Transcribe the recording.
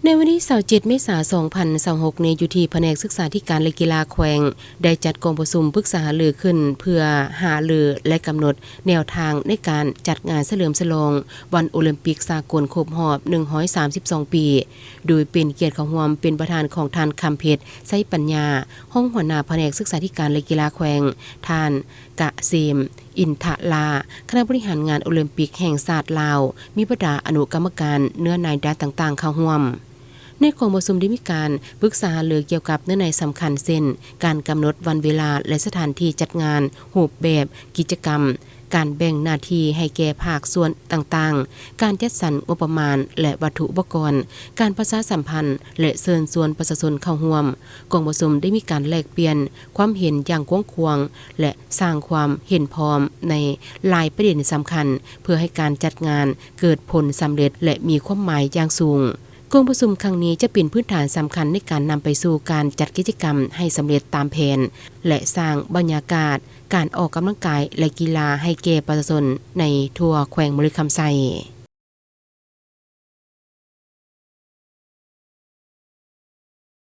ในวันที่27เมษายน2026นี้อยู่ที่แผนกศึกษาธิการและกีฬาแขวงได้จัดกองประชุมปรึกษาหารือขึ้นเพื่อหารือและกำหนดแนวทางในการจัดงานเฉลิมฉลองวันโอลิมปิกสากลครบรอบ132 ปีโดยเป็นเกียรติของร่วมเป็นประธานของท่านคำเพชรไส้ปัญญาห้องหัวหน้าแผนกศึกษาธิการและกีฬาแขวงท่านกะเซมอินทลาคณะบริหารงานโอลิมปิกแห่งชาติลาวมีบรรดาอนุกรรมการเนื้อในด้านต่างๆเข้าร่วมในกองประชุมได้มีการปรึกษาหารือเกี่ยวกับเนื้อในสำคัญเช่นการกำหนดวันเวลาและสถานที่จัดงานรูปแบบกิจกรรมการแบ่งหน้าที่ให้แก่ภาคส่วนต่างๆการจัดสรรงบประมาณและวัตถุอุปกรณ์การประชาสัมพันธ์และเชิญชวนประชาชนเข้าร่วมกองประชุมได้มีการแลกเปลี่ยนความเห็นอย่างกว้างขวางและสร้างความเห็นพร้อมในหลายประเด็นสำคัญเพื่อให้การจัดงานเกิดผลสำเร็จและมีความหมายอย่างสูงกองประชุมครั้งนี้จะเป็นพื้นฐานสำคัญในการนำไปสู่การจัดกิจกรรมให้สำเร็จตามแผนและสร้างบรรยากาศการออกกำลังกายและกีฬาให้แก่ประชาชนในทั่วแขวงมฤคำไซ